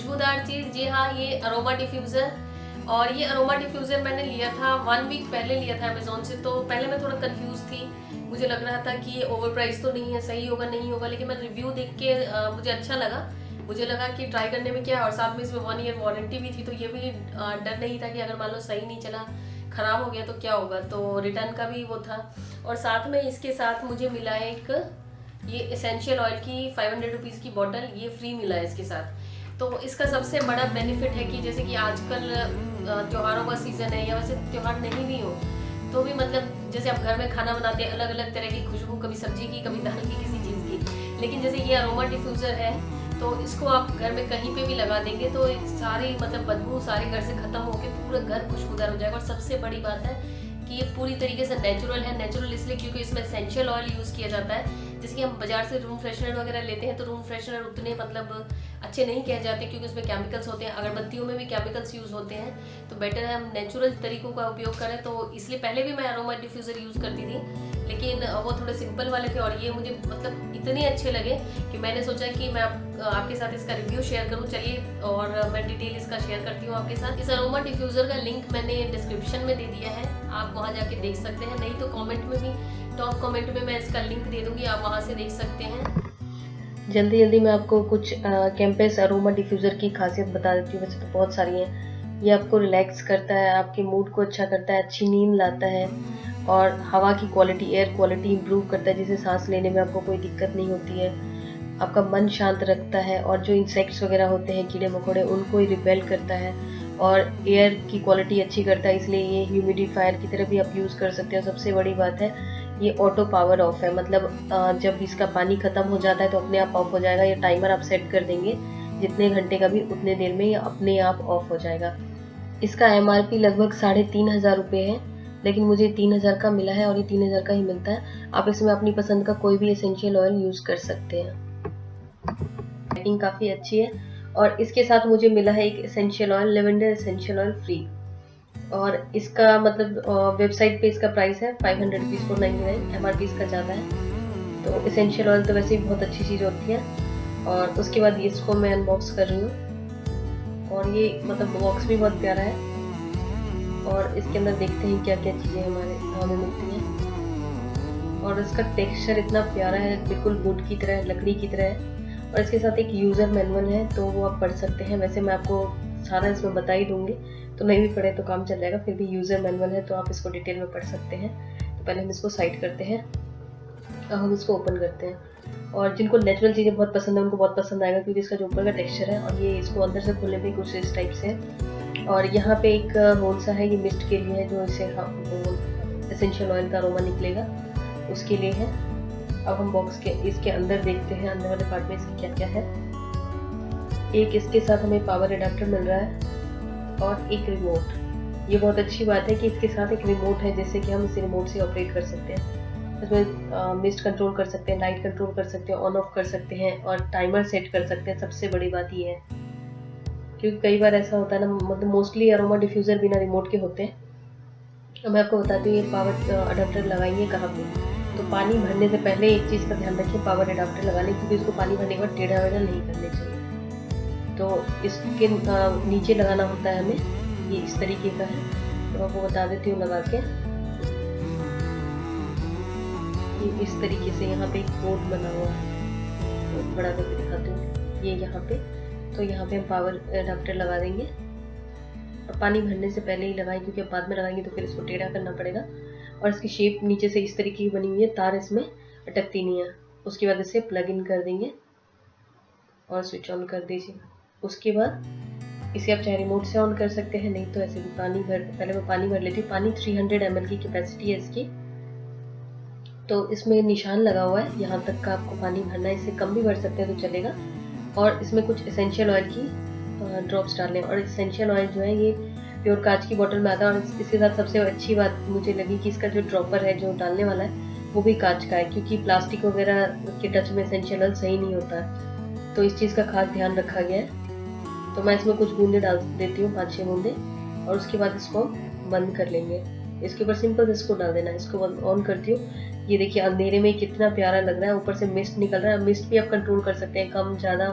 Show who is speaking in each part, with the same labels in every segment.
Speaker 1: खुशबूदार चीज़, जी हाँ, ये अरोमा डिफ्यूज़र। और ये अरोमा डिफ्यूज़र मैंने लिया था 1 वीक पहले लिया था अमेज़न से। तो पहले मैं थोड़ा कंफ्यूज थी, मुझे लग रहा था कि ये ओवर प्राइस तो नहीं है, सही होगा नहीं होगा, लेकिन मैं रिव्यू देख के मुझे अच्छा लगा। मुझे लगा कि ट्राई करने में क्या है, और साथ में इसमें 1 ईयर वारंटी भी थी, तो ये भी डर नहीं था कि अगर मान लो सही नहीं चला, ख़राब हो गया तो क्या होगा, तो रिटर्न का भी वो था। और साथ में इसके साथ मुझे मिला है एक ये एसेंशियल ऑयल की 500 रुपीज़ की बॉटल, ये फ्री मिला है इसके साथ। तो इसका सबसे बड़ा बेनिफिट है कि जैसे कि आजकल त्योहारों का सीज़न है, या वैसे त्योहार नहीं भी हो तो भी मतलब जैसे आप घर में खाना बनाते हैं, अलग अलग तरह की खुशबू, कभी सब्जी की, कभी दाल की, किसी चीज़ की, लेकिन जैसे ये अरोमा डिफ्यूज़र है तो इसको आप घर में कहीं पे भी लगा देंगे तो सारी मतलब बदबू सारे घर से खत्म होकर पूरा घर खुशबूदार हो जाएगा। और सबसे बड़ी बात है कि ये पूरी तरीके से नेचुरल है। नेचुरल इसलिए क्योंकि इसमें एसेंशियल ऑयल यूज़ किया जाता है। जैसे कि हम बाजार से रूम फ्रेशनर वगैरह लेते हैं तो रूम फ्रेशनर उतने मतलब अच्छे नहीं कहे जाते क्योंकि उसमें केमिकल्स होते हैं, अगरबत्तियों में भी केमिकल्स यूज़ होते हैं। तो बेटर है हम नेचुरल तरीकों का उपयोग करें। तो इसलिए पहले भी मैं अरोमा डिफ्यूज़र यूज़ करती थी, लेकिन वो थोड़े सिंपल वाले थे, और ये मुझे मतलब इतने अच्छे लगे कि मैंने सोचा कि मैं आपके साथ इसका रिव्यू शेयर करूं। चलिए, और मैं डिटेल इसका शेयर करती हूँ आपके साथ। इस अरोमा डिफ्यूज़र का लिंक मैंने डिस्क्रिप्शन में दे दिया है, आप वहाँ जाके देख सकते हैं, नहीं तो कमेंट में भी, टॉप कमेंट में मैं इसका लिंक दे दूँगी, आप वहाँ से देख सकते हैं। जल्दी जल्दी मैं आपको कुछ कैंपस अरोमा डिफ्यूज़र की खासियत बता देती हूँ, वैसे तो बहुत सारी हैं। ये आपको रिलैक्स करता है, आपके मूड को अच्छा करता है, अच्छी नींद लाता है, और हवा की क्वालिटी, एयर क्वालिटी इंप्रूव करता है, जिससे सांस लेने में आपको कोई दिक्कत नहीं होती है। आपका मन शांत रखता है, और जो इंसेक्ट्स वगैरह होते हैं, कीड़े मकोड़े, उनको ही रिपेल करता है, और एयर की क्वालिटी अच्छी करता है। इसलिए ये ह्यूमिडिफायर की तरह भी आप यूज़ कर सकते हो। सबसे बड़ी बात है ये ऑटो पावर ऑफ है, मतलब जब इसका पानी ख़त्म हो जाता है तो अपने आप ऑफ हो जाएगा। ये टाइमर आप सेट कर देंगे, जितने घंटे का भी उतने देर में ये अपने आप ऑफ हो जाएगा। इसका MRP लगभग 3,500 रुपये है, लेकिन मुझे 3,000 का मिला है, और ये 3,000 का ही मिलता है। आप इसमें अपनी पसंद का कोई भी एसेंशियल ऑयल यूज़ कर सकते हैं। पैकिंग काफ़ी अच्छी है, और इसके साथ मुझे मिला है एक essential oil, lavender essential oil free. और इसका मतलब वेबसाइट पे इसका प्राइस है 500 रुपीज़ 499, MRP इसका ज़्यादा है। तो एसेंशियल ऑयल तो वैसे ही बहुत अच्छी चीज़ होती है। और उसके बाद इसको मैं अनबॉक्स कर रही हूँ, और ये मतलब बॉक्स भी बहुत प्यारा है, और इसके अंदर देखते हैं क्या क्या चीज़ें हमें मिलती हैं। और इसका टेक्सचर इतना प्यारा है, बिल्कुल वुड की तरह, लकड़ी की तरह है। और इसके साथ एक यूज़र मैनुअल है, तो वो आप पढ़ सकते हैं। वैसे मैं आपको सारा इसमें बता ही दूंगी, तो नहीं भी पढ़े तो काम चल जाएगा, फिर भी यूज़र मैनुअल है तो आप इसको डिटेल में पढ़ सकते हैं। तो पहले हम इसको साइड करते हैं, और हम इसको ओपन करते हैं। और जिनको नेचुरल चीज़ें बहुत पसंद है उनको बहुत पसंद आएगा, क्योंकि इसका जो ऊपर का टेक्सचर है, और ये इसको अंदर से खोलने में कुछ इस टाइप से है। और यहाँ पे एक होल सा है, ये मिस्ट के लिए है, जो इससे एसेंशियल ऑयल का अरोमा निकलेगा, उसके लिए है। अब हम बॉक्स के इसके अंदर देखते हैं, अंदर वाले पार्ट में इसकी क्या क्या है। एक इसके साथ हमें पावर एडाप्टर मिल रहा है, और एक रिमोट। ये बहुत अच्छी बात है कि इसके साथ एक रिमोट है, जैसे कि हम इस रिमोट से ऑपरेट कर सकते हैं। इसमें मिस्ट कंट्रोल कर सकते हैं, लाइट कंट्रोल कर सकते हैं, ऑन ऑफ कर सकते हैं, और टाइमर सेट कर सकते हैं। सबसे बड़ी बात ये है, क्योंकि कई बार ऐसा होता है ना, मतलब मोस्टली अरोमा डिफ्यूज़र बिना रिमोट के होते हैं। तो मैं आपको बताती हूँ ये पावर अडाप्टर लगाएंगे कहाँ पे। तो पानी भरने से पहले एक चीज़ का ध्यान रखिए, पावर अडाप्टर लगाने, क्योंकि इसको पानी भरने के बाद टेढ़ा वेढ़ा नहीं करने चाहिए। तो इसके नीचे लगाना होता है हमें, ये इस तरीके का है। तो आपको बता देती हूँ लगा के, ये इस तरीके से यहाँ पे एक बोर्ड बना हुआ है, तो बड़ा करके दिखाती हूँ, ये यहाँ पे। तो यहाँ पे हम पावर अडाप्टर लगा देंगे, और पानी भरने से पहले ही लगाएं, क्योंकि अब बाद में लगाएंगे तो फिर इसको टेढ़ा करना पड़ेगा। और इसकी शेप नीचे से इस तरीके की बनी हुई है, तार इसमें अटकती नहीं है। उसके बाद इसे प्लग इन कर देंगे और स्विच ऑन कर दीजिए। उसके बाद इसे आप चाहे रिमोट से ऑन कर सकते हैं, नहीं तो ऐसे भी पहले मैं पानी भर लेती हूँ। पानी 300 ml की कैपेसिटी है इसकी। तो इसमें निशान लगा हुआ है, यहाँ तक का आपको पानी भरना है, इससे कम भी भर सकते हैं तो चलेगा। और इसमें कुछ एसेंशियल ऑयल की ड्रॉप्स डालने, और एसेंशियल ऑयल जो है ये प्योर कांच की बोतल में आता है। और इसके साथ सबसे अच्छी बात मुझे लगी कि इसका जो ड्रॉपर है जो डालने वाला है वो भी कांच का है, क्योंकि प्लास्टिक वगैरह के टच में एसेंशियल ऑयल सही नहीं होता है। तो इस चीज़ का खास ध्यान रखा गया है। तो मैं इसमें कुछ बूंदे डाल देती हूँ, 5-6 बूंदे, और उसके बाद इसको बंद कर लेंगे। इसके ऊपर सिंपल इसको डाल देना है। इसको ऑन करती हूँ, ये देखिए अंधेरे में कितना प्यारा लग रहा है। ऊपर से मिस्ट निकल रहा है, मिस्ट भी आप कंट्रोल कर सकते हैं, कम ज़्यादा,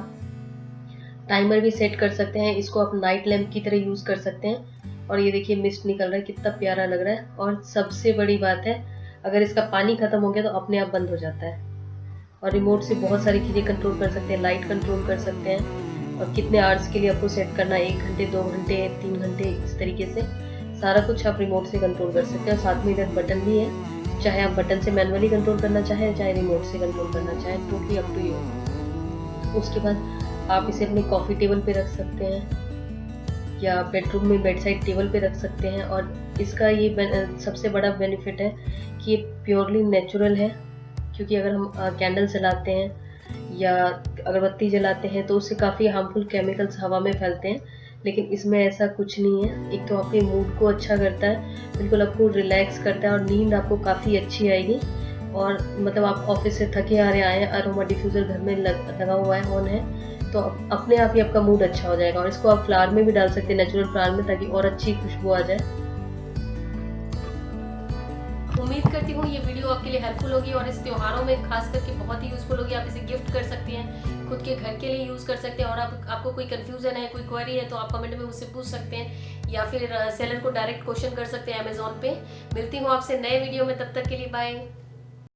Speaker 2: टाइमर भी सेट कर सकते हैं। इसको आप नाइट लैम्प की तरह यूज़ कर सकते हैं। और ये देखिए मिस्ट निकल रहा है, कितना प्यारा लग रहा है। और सबसे बड़ी बात है, अगर इसका पानी खत्म हो गया तो अपने आप बंद हो जाता है। और रिमोट से बहुत सारी चीज़ें कंट्रोल कर सकते हैं, लाइट कंट्रोल कर सकते हैं, और कितने आवर्स के लिए आपको सेट करना है, 1 घंटे, 2 घंटे, 3 घंटे, इस तरीके से सारा कुछ आप रिमोट से कंट्रोल कर सकते हैं। और साथ में इधर बटन भी है, चाहे आप बटन से मैनुअली कंट्रोल करना चाहें, चाहे रिमोट से कंट्रोल करना चाहें, टोटली अप टू यू। उसके बाद आप इसे अपने कॉफ़ी टेबल पे रख सकते हैं या बेडरूम में बेड साइड टेबल पे रख सकते हैं। और इसका ये सबसे बड़ा बेनिफिट है कि ये प्योरली नेचुरल है, क्योंकि अगर हम कैंडल जलाते हैं या अगरबत्ती जलाते हैं तो उससे काफ़ी हार्मफुल केमिकल्स हवा में फैलते हैं, लेकिन इसमें ऐसा कुछ नहीं है। एक तो आपके मूड को अच्छा करता है, बिल्कुल आपको रिलैक्स करता है, और नींद आपको काफ़ी अच्छी आएगी। और मतलब आप ऑफिस से थके आ रहे आए हैं, अरोमा डिफ्यूज़र घर में लगा हुआ है, ऑन है, तो अपने आप ही आपका मूड अच्छा हो जाएगा। और इसको आप फ्लावर में भी डाल सकते हैं, नेचुरल फ्लावर में, ताकि और अच्छी खुशबू आ जाए।
Speaker 1: उम्मीद करती हूँ ये वीडियो आपके लिए हेल्पफुल होगी और इस त्योहारों में खास करके बहुत ही यूजफुल होगी। आप इसे गिफ्ट कर सकते हैं, खुद के घर के लिए यूज़ कर सकते हैं। और आपको कोई कंफ्यूजन है, कोई क्वेरी है, तो आप कमेंट में मुझसे पूछ सकते हैं या फिर सेलर को डायरेक्ट क्वेश्चन कर सकते हैं अमेजोन पे। मिलती हूँ आपसे नए वीडियो में, तब तक के लिए बाय।